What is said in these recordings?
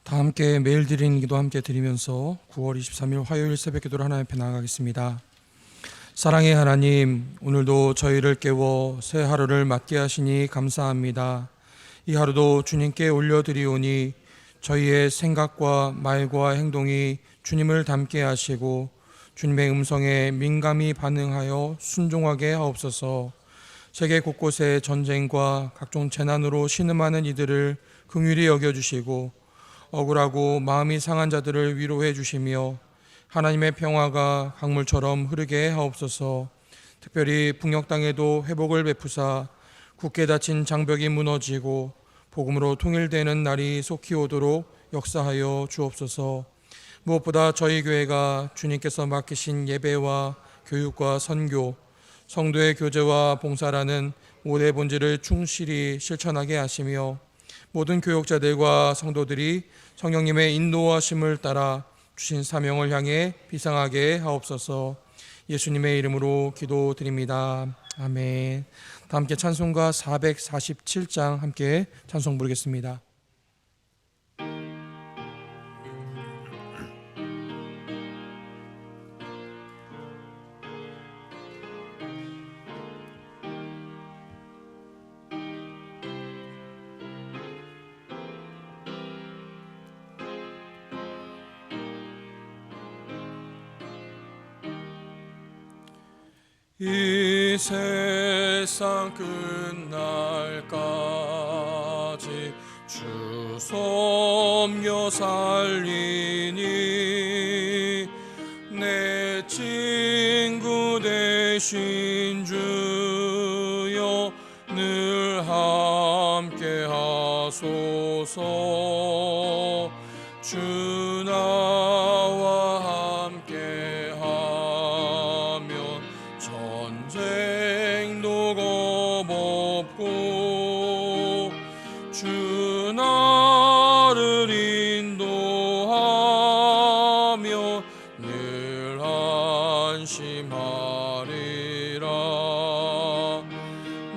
다 함께 매일 드리는 기도 함께 드리면서 9월 23일 화요일 새벽 기도를 하나님 앞에 나아가겠습니다. 사랑의 하나님, 오늘도 저희를 깨워 새 하루를 맞게 하시니 감사합니다. 이 하루도 주님께 올려드리오니 저희의 생각과 말과 행동이 주님을 닮게 하시고 주님의 음성에 민감히 반응하여 순종하게 하옵소서. 세계 곳곳의 전쟁과 각종 재난으로 신음하는 이들을 긍휼히 여겨주시고 억울하고 마음이 상한 자들을 위로해 주시며 하나님의 평화가 강물처럼 흐르게 하옵소서. 특별히 북녘 땅에도 회복을 베푸사 굳게 닫힌 장벽이 무너지고 복음으로 통일되는 날이 속히 오도록 역사하여 주옵소서. 무엇보다 저희 교회가 주님께서 맡기신 예배와 교육과 선교, 성도의 교제와 봉사라는 5대 본질을 충실히 실천하게 하시며 모든 교역자들과 성도들이 성령님의 인도하심을 따라 주신 사명을 향해 비상하게 하옵소서. 예수님의 이름으로 기도드립니다. 아멘. 다 함께 찬송가 447장 함께 찬송 부르겠습니다. 이 세상 끝날까지 주 섬겨 살리니 내 친구 되신 주여 늘 함께 하소서. 주 나와 함께 하면 전쟁도 겁없고 주 나를 인도하며 늘 안심하리라.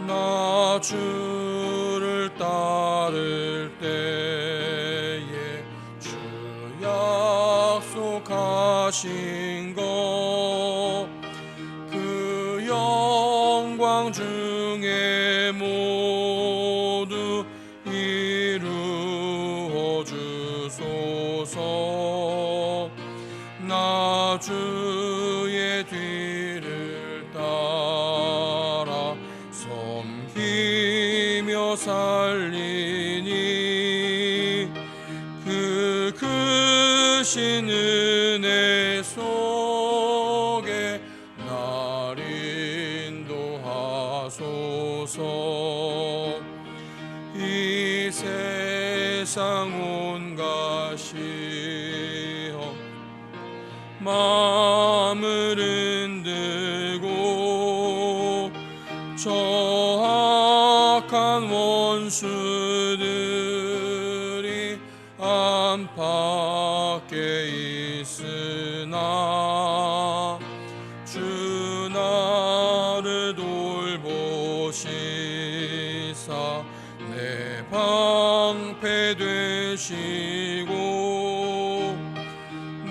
나 주를 따를 때에 주 약속하신 것 그 영광 중에 모두 이루어 주소서. 나 주의 뒤를 따라 섬기며 살리니 그 크신 은혜 속에 날 인도하소서. 이 세상 온갖 시험 마음을 흔들고 저 악한 원수들이 안팎에 있으나 주 나를 돌보시사 내 방패 되시고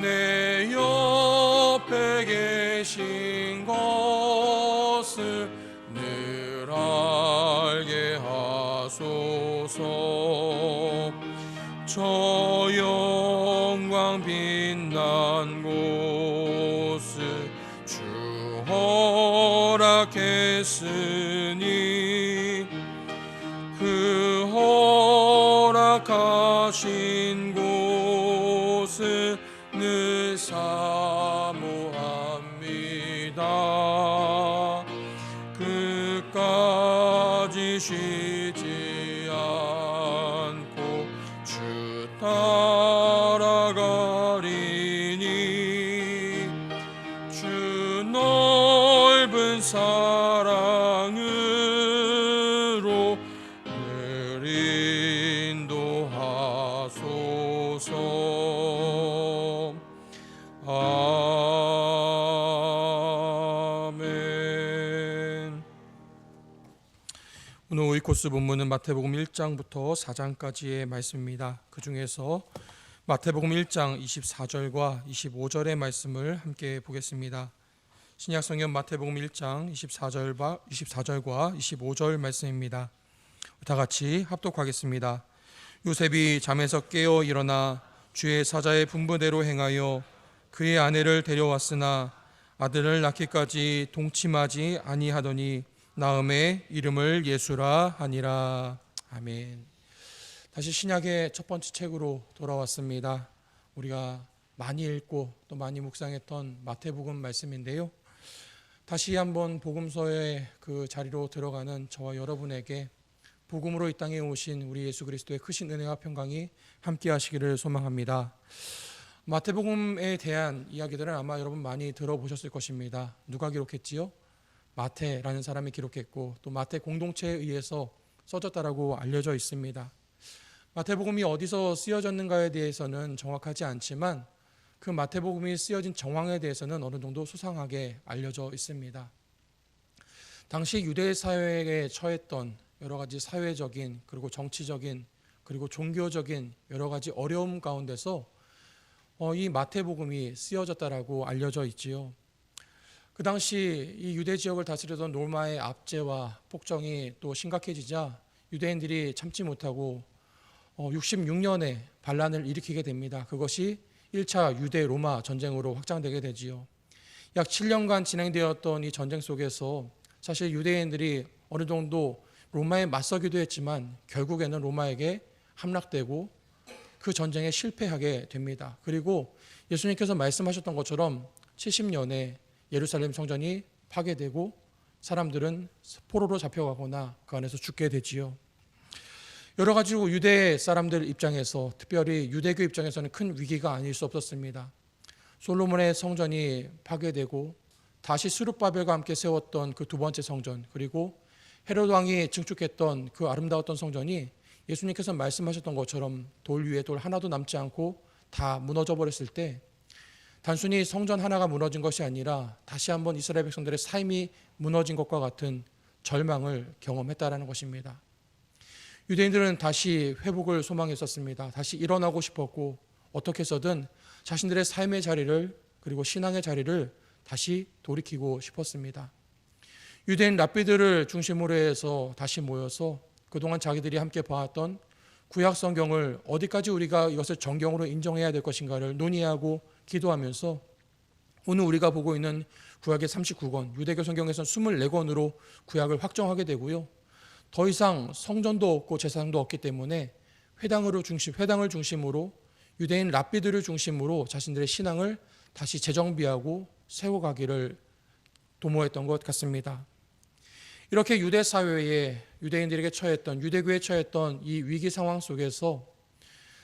내 옆에 계신 것을 늘 알게 하소서. 저 영광 빛난 곳을 주 허락했으니 그 허락하신 곳을 늘 사모합니다. 끝까지 쉬지 않고 주 따라가리니 주 넓은 사랑으로 늘 인도하소서. 아멘. 오늘 오이코스 본문은 마태복음 1장부터 4장까지의 말씀입니다. 그 중에서 마태복음 1장 24절과 25절의 말씀을 함께 보겠습니다. 신약성경 마태복음 1장 24절과 25절 말씀입니다. 다 같이 합독하겠습니다. 요셉이 잠에서 깨어 일어나 주의 사자의 분부대로 행하여 그의 아내를 데려왔으나 아들을 낳기까지 동침하지 아니하더니 나음의 이름을 예수라 하니라. 아멘. 다시 신약의 첫 번째 책으로 돌아왔습니다. 우리가 많이 읽고 또 많이 묵상했던 마태복음 말씀인데요. 다시 한번 복음서의 그 자리로 들어가는 저와 여러분에게 복음으로 이 땅에 오신 우리 예수 그리스도의 크신 은혜와 평강이 함께 하시기를 소망합니다. 마태복음에 대한 이야기들은 아마 여러분 많이 들어보셨을 것입니다. 누가 기록했지요? 마태라는 사람이 기록했고 또 마태 공동체에 의해서 써졌다라고 알려져 있습니다. 마태복음이 어디서 쓰여졌는가에 대해서는 정확하지 않지만 그 마태복음이 쓰여진 정황에 대해서는 어느 정도 수상하게 알려져 있습니다. 당시 유대 사회에 처했던 여러 가지 사회적인 그리고 정치적인 그리고 종교적인 여러 가지 어려움 가운데서 이 마태복음이 쓰여졌다라고 알려져 있지요. 그 당시 이 유대 지역을 다스리던 로마의 압제와 폭정이 또 심각해지자 유대인들이 참지 못하고 66년에 반란을 일으키게 됩니다. 그것이 1차 유대 로마 전쟁으로 확장되게 되지요. 약 7년간 진행되었던 이 전쟁 속에서 사실 유대인들이 어느 정도 로마에 맞서기도 했지만 결국에는 로마에게 함락되고 그 전쟁에 실패하게 됩니다. 그리고 예수님께서 말씀하셨던 것처럼 70년에 예루살렘 성전이 파괴되고 사람들은 포로로 잡혀가거나 그 안에서 죽게 되지요. 여러 가지로 유대 사람들 입장에서 특별히 유대교 입장에서는 큰 위기가 아닐 수 없었습니다. 솔로몬의 성전이 파괴되고 다시 스룹바벨과 함께 세웠던 그 두 번째 성전, 그리고 헤롯 왕이 증축했던 그 아름다웠던 성전이 예수님께서 말씀하셨던 것처럼 돌 위에 돌 하나도 남지 않고 다 무너져 버렸을 때 단순히 성전 하나가 무너진 것이 아니라 다시 한번 이스라엘 백성들의 삶이 무너진 것과 같은 절망을 경험했다라는 것입니다. 유대인들은 다시 회복을 소망했었습니다. 다시 일어나고 싶었고 어떻게 해서든 자신들의 삶의 자리를 그리고 신앙의 자리를 다시 돌이키고 싶었습니다. 유대인 랍비들을 중심으로 해서 다시 모여서 그동안 자기들이 함께 봐왔던 구약 성경을 어디까지 우리가 이것을 정경으로 인정해야 될 것인가를 논의하고 기도하면서 오늘 우리가 보고 있는 구약의 39권, 유대교 성경에서는 24권으로 구약을 확정하게 되고요. 더 이상 성전도 없고 제사장도 없기 때문에 회당을 중심으로 유대인 랍비들을 중심으로 자신들의 신앙을 다시 재정비하고 세워가기를 도모했던 것 같습니다. 이렇게 유대 사회에 유대인들에게 처했던 유대교에 처했던 이 위기 상황 속에서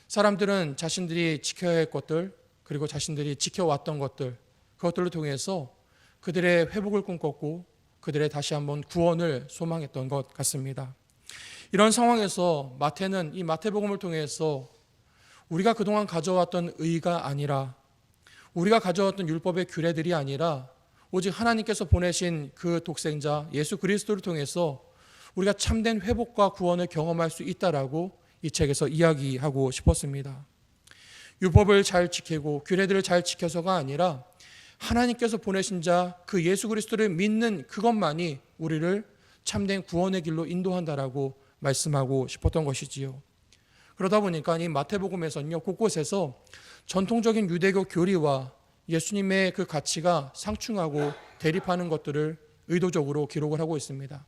사람들은 자신들이 지켜야 할 것들 그리고 자신들이 지켜왔던 것들 그것들을 통해서 그들의 회복을 꿈꿨고 그들의 다시 한번 구원을 소망했던 것 같습니다. 이런 상황에서 마태는 이 마태복음을 통해서 우리가 그동안 가져왔던 의가 아니라 우리가 가져왔던 율법의 규례들이 아니라 오직 하나님께서 보내신 그 독생자 예수 그리스도를 통해서 우리가 참된 회복과 구원을 경험할 수 있다라고 이 책에서 이야기하고 싶었습니다. 율법을 잘 지키고 규례들을 잘 지켜서가 아니라 하나님께서 보내신 자 그 예수 그리스도를 믿는 그것만이 우리를 참된 구원의 길로 인도한다라고 말씀하고 싶었던 것이지요. 그러다 보니까 이 마태복음에서는요 곳곳에서 전통적인 유대교 교리와 예수님의 그 가치가 상충하고 대립하는 것들을 의도적으로 기록을 하고 있습니다.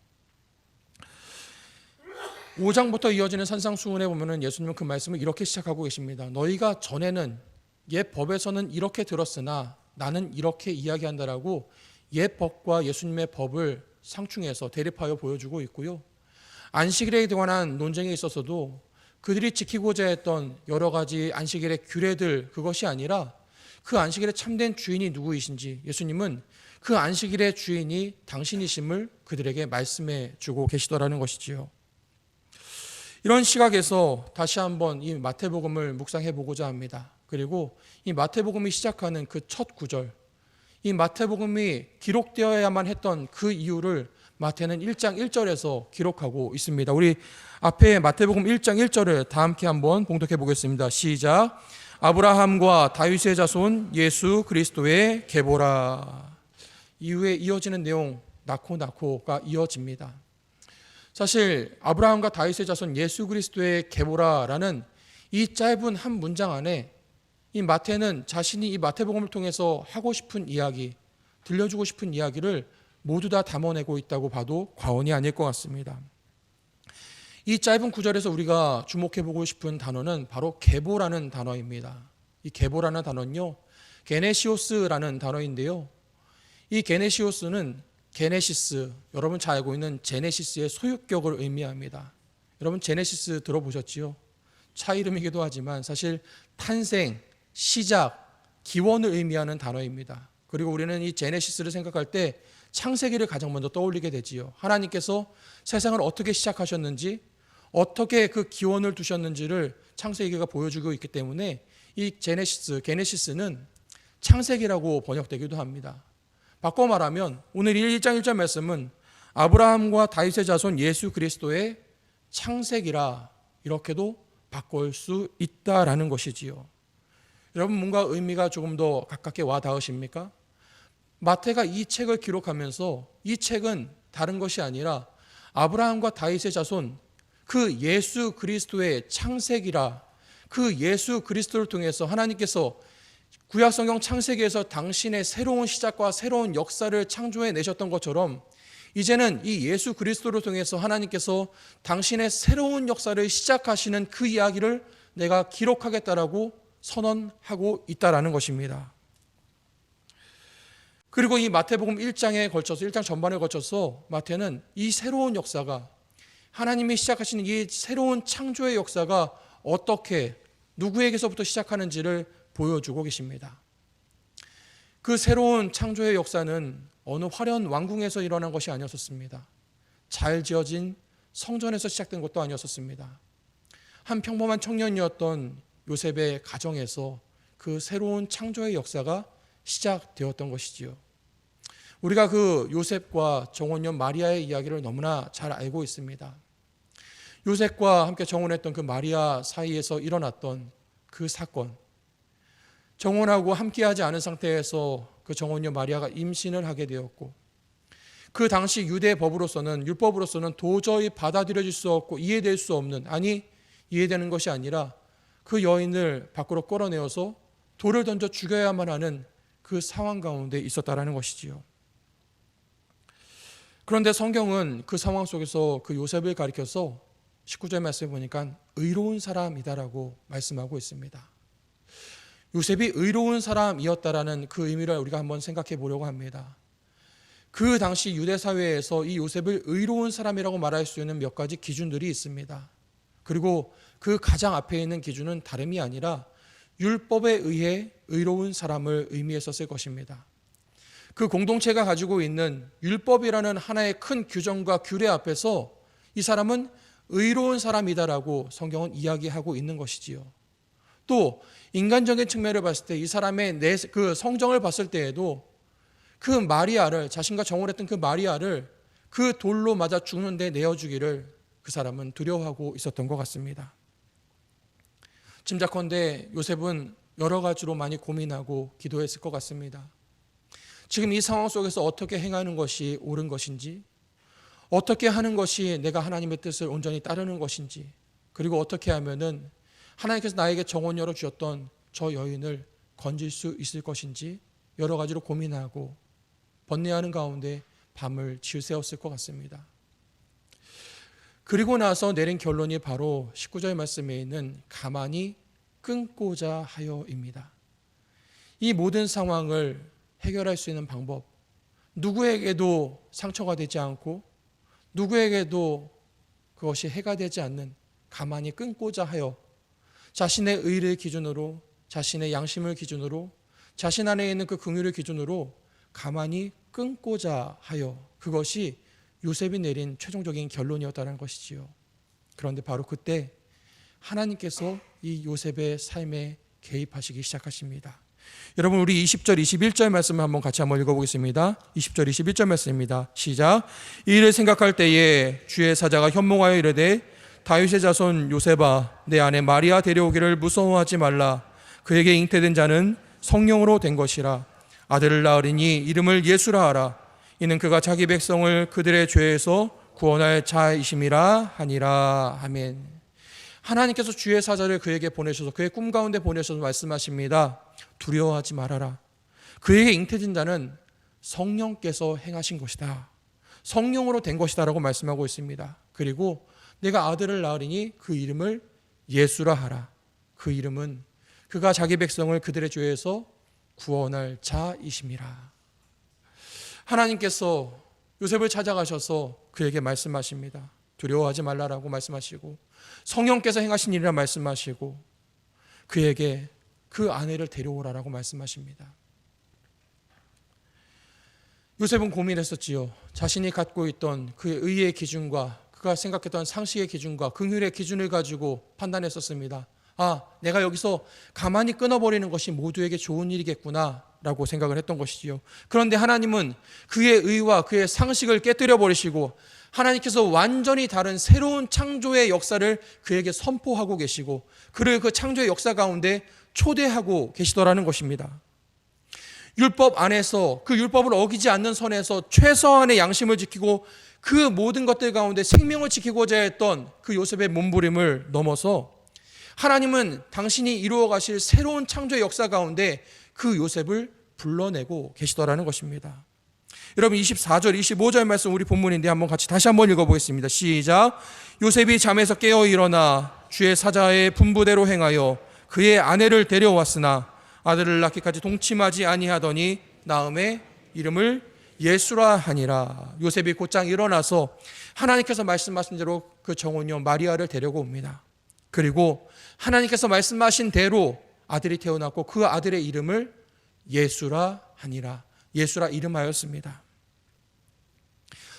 5장부터 이어지는 산상수훈에 보면은 예수님은 그 말씀을 이렇게 시작하고 계십니다. 너희가 전에는 옛 법에서는 이렇게 들었으나 나는 이렇게 이야기한다라고 옛 법과 예수님의 법을 상충해서 대립하여 보여주고 있고요. 안식일에 관한 논쟁에 있어서도 그들이 지키고자 했던 여러 가지 안식일의 규례들 그것이 아니라 그 안식일의 참된 주인이 누구이신지 예수님은 그 안식일의 주인이 당신이심을 그들에게 말씀해 주고 계시더라는 것이지요. 이런 시각에서 다시 한번 이 마태복음을 묵상해 보고자 합니다. 그리고 이 마태복음이 시작하는 그 첫 구절, 이 마태복음이 기록되어야만 했던 그 이유를 마태는 1장 1절에서 기록하고 있습니다. 우리 앞에 마태복음 1장 1절을 다 함께 한번 봉독해 보겠습니다. 시작. 아브라함과 다윗의 자손 예수 그리스도의 계보라. 이후에 이어지는 내용 낳고가 이어집니다. 사실 아브라함과 다윗의 자손 예수 그리스도의 계보라라는 이 짧은 한 문장 안에 이 마태는 자신이 이 마태복음을 통해서 하고 싶은 이야기, 들려주고 싶은 이야기를 모두 다 담아내고 있다고 봐도 과언이 아닐 것 같습니다. 이 짧은 구절에서 우리가 주목해보고 싶은 단어는 바로 계보라는 단어입니다. 이 계보라는 단어는요, 게네시오스라는 단어인데요. 이 게네시오스는 게네시스, 여러분 잘 알고 있는 제네시스의 소유격을 의미합니다. 여러분 제네시스 들어보셨지요? 차 이름이기도 하지만 사실 탄생, 시작, 기원을 의미하는 단어입니다. 그리고 우리는 이 제네시스를 생각할 때 창세기를 가장 먼저 떠올리게 되지요. 하나님께서 세상을 어떻게 시작하셨는지, 어떻게 그 기원을 두셨는지를 창세기가 보여주고 있기 때문에 이 게네시스는 창세기라고 번역되기도 합니다. 바꿔 말하면 오늘 1장 1절 말씀은 아브라함과 다윗의 자손 예수 그리스도의 창세기라, 이렇게도 바꿀 수 있다라는 것이지요. 여러분 뭔가 의미가 조금 더 가깝게 와 닿으십니까? 마태가 이 책을 기록하면서 이 책은 다른 것이 아니라 아브라함과 다윗의 자손, 그 예수 그리스도의 창세기라, 그 예수 그리스도를 통해서 하나님께서 구약성경 창세기에서 당신의 새로운 시작과 새로운 역사를 창조해 내셨던 것처럼 이제는 이 예수 그리스도를 통해서 하나님께서 당신의 새로운 역사를 시작하시는 그 이야기를 내가 기록하겠다라고 선언하고 있다라는 것입니다. 그리고 이 마태복음 1장에 걸쳐서 1장 전반에 걸쳐서 마태는 이 새로운 역사가, 하나님이 시작하시는 이 새로운 창조의 역사가 어떻게 누구에게서부터 시작하는지를 보여주고 계십니다. 그 새로운 창조의 역사는 어느 화려한 왕궁에서 일어난 것이 아니었습니다. 잘 지어진 성전에서 시작된 것도 아니었습니다. 한 평범한 청년이었던 요셉의 가정에서 그 새로운 창조의 역사가 시작되었던 것이지요. 우리가 그 요셉과 정혼녀 마리아의 이야기를 너무나 잘 알고 있습니다. 요셉과 함께 정혼했던 그 마리아 사이에서 일어났던 그 사건, 정혼하고 함께하지 않은 상태에서 그 정혼녀 마리아가 임신을 하게 되었고, 그 당시 유대 법으로서는, 율법으로서는 도저히 받아들여질 수 없고 이해될 수 없는, 아니 이해되는 것이 아니라 그 여인을 밖으로 끌어내어서 돌을 던져 죽여야만 하는 그 상황 가운데 있었다라는 것이지요. 그런데 성경은 그 상황 속에서 그 요셉을 가리켜서 19절 말씀에 보니까 의로운 사람이다라고 말씀하고 있습니다. 요셉이 의로운 사람이었다라는 그 의미를 우리가 한번 생각해 보려고 합니다. 그 당시 유대 사회에서 이 요셉을 의로운 사람이라고 말할 수 있는 몇 가지 기준들이 있습니다. 그리고 그 가장 앞에 있는 기준은 다름이 아니라 율법에 의해 의로운 사람을 의미했었을 것입니다. 그 공동체가 가지고 있는 율법이라는 하나의 큰 규정과 규례 앞에서 이 사람은 의로운 사람이다라고 성경은 이야기하고 있는 것이지요. 또 인간적인 측면을 봤을 때 이 사람의 그 성정을 봤을 때에도 그 마리아를, 자신과 정혼했던 그 마리아를 그 돌로 맞아 죽는데 내어주기를 그 사람은 두려워하고 있었던 것 같습니다. 짐작컨대 요셉은 여러 가지로 많이 고민하고 기도했을 것 같습니다. 지금 이 상황 속에서 어떻게 행하는 것이 옳은 것인지, 어떻게 하는 것이 내가 하나님의 뜻을 온전히 따르는 것인지, 그리고 어떻게 하면은 하나님께서 나에게 정혼녀로 주셨던 저 여인을 건질 수 있을 것인지 여러 가지로 고민하고 번뇌하는 가운데 밤을 지새웠을 것 같습니다. 그리고 나서 내린 결론이 바로 19절 말씀에 있는 가만히 끊고자 하여입니다. 이 모든 상황을 해결할 수 있는 방법, 누구에게도 상처가 되지 않고 누구에게도 그것이 해가 되지 않는 가만히 끊고자 하여, 자신의 의를 기준으로, 자신의 양심을 기준으로, 자신 안에 있는 그 긍휼을 기준으로 가만히 끊고자 하여, 그것이 요셉이 내린 최종적인 결론이었다는 것이지요. 그런데 바로 그때 하나님께서 이 요셉의 삶에 개입하시기 시작하십니다. 여러분, 우리 20절 21절 말씀을 한번 같이 한번 읽어보겠습니다. 20절 21절 말씀입니다. 시작. 이 일을 생각할 때에 주의 사자가 현몽하여 이르되 다윗의 자손 요셉아, 내 아내 마리아 데려오기를 무서워하지 말라. 그에게 잉태된 자는 성령으로 된 것이라. 아들을 낳으리니 이름을 예수라 하라. 이는 그가 자기 백성을 그들의 죄에서 구원할 자이심이라 하니라. 아멘. 하나님께서 주의 사자를 그에게 보내셔서 그의 꿈 가운데 보내셔서 말씀하십니다. 두려워하지 말아라. 그에게 잉태된 자는 성령께서 행하신 것이다. 성령으로 된 것이다 라고 말씀하고 있습니다. 그리고 내가 아들을 낳으리니 그 이름을 예수라 하라. 그 이름은 그가 자기 백성을 그들의 죄에서 구원할 자이심이라. 하나님께서 요셉을 찾아가셔서 그에게 말씀하십니다. 두려워하지 말라라고 말씀하시고 성령께서 행하신 일이라 말씀하시고 그에게 그 아내를 데려오라라고 말씀하십니다. 요셉은 고민했었지요. 자신이 갖고 있던 그의 의의 기준과 그가 생각했던 상식의 기준과 긍휼의 기준을 가지고 판단했었습니다. 내가 여기서 가만히 끊어버리는 것이 모두에게 좋은 일이겠구나 라고 생각을 했던 것이지요. 그런데 하나님은 그의 의와 그의 상식을 깨뜨려 버리시고 하나님께서 완전히 다른 새로운 창조의 역사를 그에게 선포하고 계시고 그를 그 창조의 역사 가운데 초대하고 계시더라는 것입니다. 율법 안에서 그 율법을 어기지 않는 선에서 최소한의 양심을 지키고 그 모든 것들 가운데 생명을 지키고자 했던 그 요셉의 몸부림을 넘어서 하나님은 당신이 이루어 가실 새로운 창조의 역사 가운데 그 요셉을 불러내고 계시더라는 것입니다. 여러분 24절 25절 말씀 우리 본문인데 한번 같이 다시 한번 읽어보겠습니다. 시작. 요셉이 잠에서 깨어 일어나 주의 사자의 분부대로 행하여 그의 아내를 데려왔으나 아들을 낳기까지 동침하지 아니하더니 낳음에 이름을 예수라 하니라. 요셉이 곧장 일어나서 하나님께서 말씀하신 대로 그 정혼녀 마리아를 데리고 옵니다. 그리고 하나님께서 말씀하신 대로 아들이 태어났고 그 아들의 이름을 예수라 하니라. 예수라 이름하였습니다.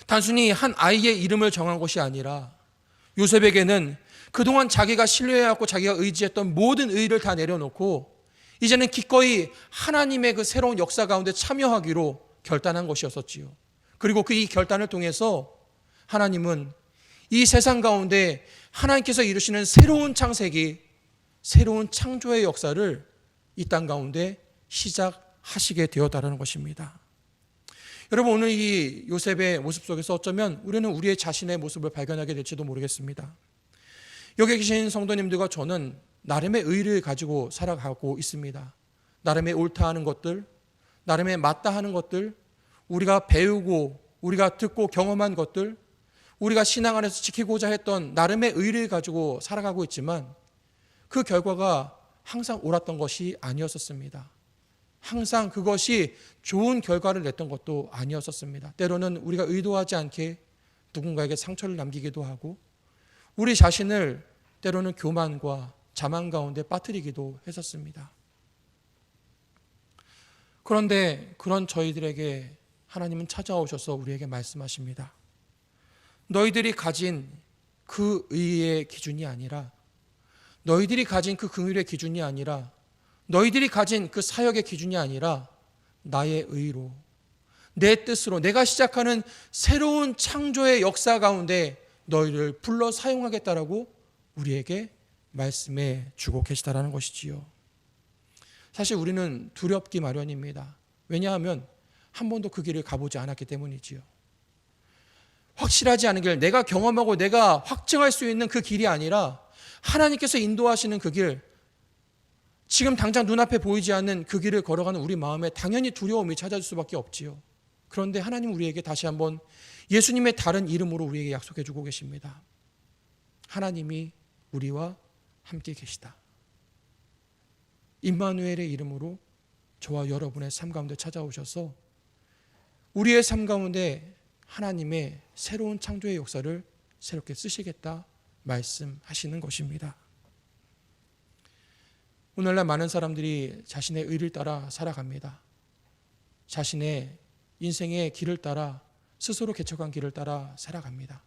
단순히 한 아이의 이름을 정한 것이 아니라 요셉에게는 그동안 자기가 신뢰해왔고 자기가 의지했던 모든 의의를 다 내려놓고 이제는 기꺼이 하나님의 그 새로운 역사 가운데 참여하기로 결단한 것이었었지요. 그리고 그 이 결단을 통해서 하나님은 이 세상 가운데 하나님께서 이루시는 새로운 창세기, 새로운 창조의 역사를 이 땅 가운데 시작하시게 되었다는 것입니다. 여러분 오늘 이 요셉의 모습 속에서 어쩌면 우리는 우리의 자신의 모습을 발견하게 될지도 모르겠습니다. 여기 계신 성도님들과 저는 나름의 의를 가지고 살아가고 있습니다. 나름의 옳다 하는 것들, 나름의 맞다 하는 것들, 우리가 배우고 우리가 듣고 경험한 것들, 우리가 신앙 안에서 지키고자 했던 나름의 의를 가지고 살아가고 있지만 그 결과가 항상 옳았던 것이 아니었었습니다. 항상 그것이 좋은 결과를 냈던 것도 아니었었습니다. 때로는 우리가 의도하지 않게 누군가에게 상처를 남기기도 하고 우리 자신을 때로는 교만과 자만 가운데 빠뜨리기도 했었습니다. 그런데 그런 저희들에게 하나님은 찾아오셔서 우리에게 말씀하십니다. 너희들이 가진 그 의의 기준이 아니라 너희들이 가진 그 긍휼의 기준이 아니라 너희들이 가진 그 사역의 기준이 아니라 나의 의로 내 뜻으로 내가 시작하는 새로운 창조의 역사 가운데 너희를 불러 사용하겠다라고 우리에게 말씀해 주고 계시다라는 것이지요. 사실 우리는 두렵기 마련입니다. 왜냐하면 한 번도 그 길을 가보지 않았기 때문이지요. 확실하지 않은 길, 내가 경험하고 내가 확증할 수 있는 그 길이 아니라 하나님께서 인도하시는 그 길, 지금 당장 눈앞에 보이지 않는 그 길을 걸어가는 우리 마음에 당연히 두려움이 찾아올 수밖에 없지요. 그런데 하나님 우리에게 다시 한번 예수님의 다른 이름으로 우리에게 약속해 주고 계십니다. 하나님이 우리와 함께 계시다. 임마누엘의 이름으로 저와 여러분의 삶 가운데 찾아오셔서 우리의 삶 가운데 하나님의 새로운 창조의 역사를 새롭게 쓰시겠다 말씀하시는 것입니다. 오늘날 많은 사람들이 자신의 의를 따라 살아갑니다. 자신의 인생의 길을 따라 스스로 개척한 길을 따라 살아갑니다.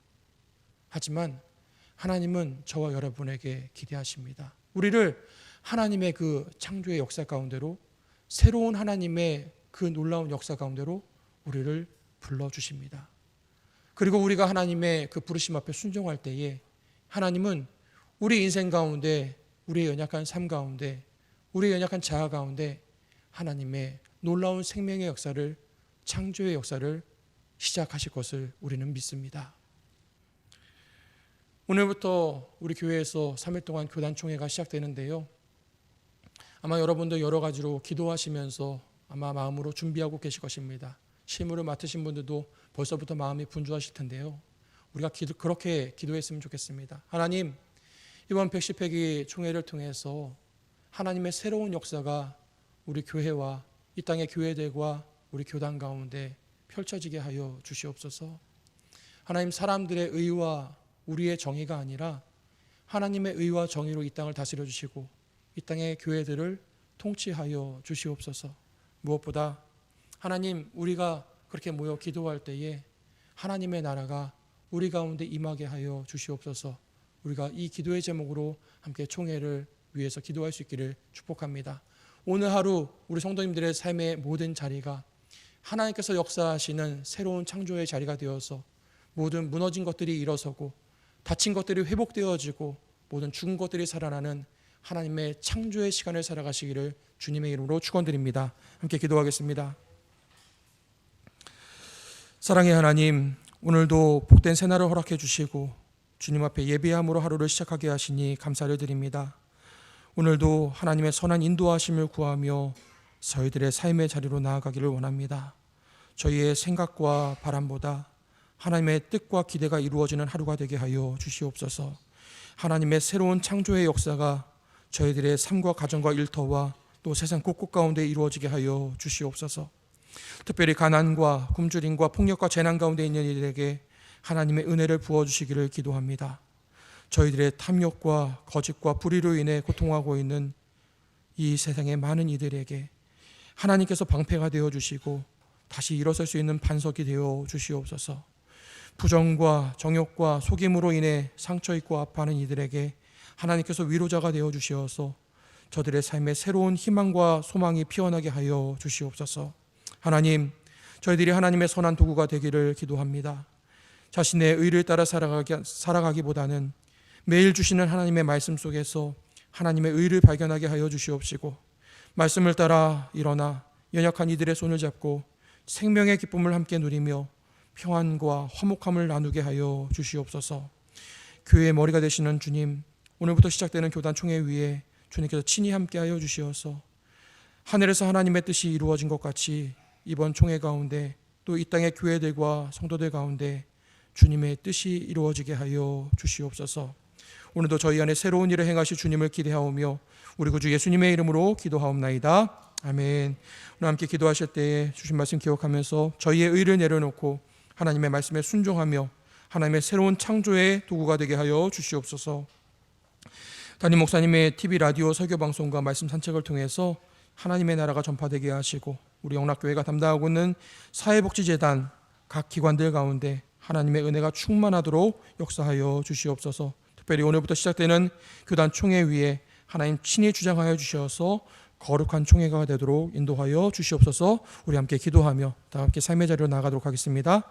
하지만 하나님은 저와 여러분에게 기대하십니다. 우리를 하나님의 그 창조의 역사 가운데로 새로운 하나님의 그 놀라운 역사 가운데로 우리를 불러주십니다. 그리고 우리가 하나님의 그 부르심 앞에 순종할 때에 하나님은 우리 인생 가운데 우리의 연약한 삶 가운데 우리의 연약한 자아 가운데 하나님의 놀라운 생명의 역사를, 창조의 역사를 시작하실 것을 우리는 믿습니다. 오늘부터 우리 교회에서 3일 동안 교단총회가 시작되는데요. 아마 여러분도 여러 가지로 기도하시면서 아마 마음으로 준비하고 계실 것입니다. 실무를 맡으신 분들도 벌써부터 마음이 분주하실 텐데요. 우리가 그렇게 기도했으면 좋겠습니다. 하나님, 이번 110회기 총회를 통해서 하나님의 새로운 역사가 우리 교회와 이 땅의 교회들과 우리 교단 가운데 펼쳐지게 하여 주시옵소서. 하나님, 사람들의 의와 우리의 정의가 아니라 하나님의 의와 정의로 이 땅을 다스려 주시고 이 땅의 교회들을 통치하여 주시옵소서. 무엇보다 하나님, 우리가 그렇게 모여 기도할 때에 하나님의 나라가 우리 가운데 임하게 하여 주시옵소서. 우리가 이 기도의 제목으로 함께 총회를 위해서 기도할 수 있기를 축복합니다. 오늘 하루 우리 성도님들의 삶의 모든 자리가 하나님께서 역사하시는 새로운 창조의 자리가 되어서 모든 무너진 것들이 일어서고 다친 것들이 회복되어지고 모든 죽은 것들이 살아나는 하나님의 창조의 시간을 살아가시기를 주님의 이름으로 축원드립니다. 함께 기도하겠습니다. 사랑의 하나님, 오늘도 복된 새날을 허락해 주시고 주님 앞에 예배함으로 하루를 시작하게 하시니 감사를 드립니다. 오늘도 하나님의 선한 인도하심을 구하며 저희들의 삶의 자리로 나아가기를 원합니다. 저희의 생각과 바람보다 하나님의 뜻과 기대가 이루어지는 하루가 되게 하여 주시옵소서. 하나님의 새로운 창조의 역사가 저희들의 삶과 가정과 일터와 또 세상 곳곳 가운데 이루어지게 하여 주시옵소서. 특별히 가난과 굶주림과 폭력과 재난 가운데 있는 이들에게 하나님의 은혜를 부어주시기를 기도합니다. 저희들의 탐욕과 거짓과 불의로 인해 고통하고 있는 이 세상의 많은 이들에게 하나님께서 방패가 되어주시고 다시 일어설 수 있는 반석이 되어 주시옵소서. 부정과 정욕과 속임으로 인해 상처 입고 아파하는 이들에게 하나님께서 위로자가 되어 주시어서 저들의 삶에 새로운 희망과 소망이 피어나게 하여 주시옵소서. 하나님, 저희들이 하나님의 선한 도구가 되기를 기도합니다. 자신의 의를 따라 살아가기보다는 매일 주시는 하나님의 말씀 속에서 하나님의 의를 발견하게 하여 주시옵시고 말씀을 따라 일어나 연약한 이들의 손을 잡고 생명의 기쁨을 함께 누리며 평안과 화목함을 나누게 하여 주시옵소서. 교회의 머리가 되시는 주님, 오늘부터 시작되는 교단 총회 위에 주님께서 친히 함께하여 주시어서 하늘에서 하나님의 뜻이 이루어진 것 같이 이번 총회 가운데 또 이 땅의 교회들과 성도들 가운데 주님의 뜻이 이루어지게 하여 주시옵소서. 오늘도 저희 안에 새로운 일을 행하실 주님을 기대하오며 우리 구주 예수님의 이름으로 기도하옵나이다. 아멘. 오늘 함께 기도하실 때에 주신 말씀 기억하면서 저희의 의를 내려놓고 하나님의 말씀에 순종하며 하나님의 새로운 창조의 도구가 되게 하여 주시옵소서. 담임 목사님의 TV 라디오 설교 방송과 말씀 산책을 통해서 하나님의 나라가 전파되게 하시고 우리 영락교회가 담당하고 있는 사회복지재단 각 기관들 가운데 하나님의 은혜가 충만하도록 역사하여 주시옵소서. 특별히 오늘부터 시작되는 교단 총회 위에 하나님 친히 주장하여 주셔서 거룩한 총회가 되도록 인도하여 주시옵소서. 우리 함께 기도하며 다 함께 삶의 자리로 나아가도록 하겠습니다.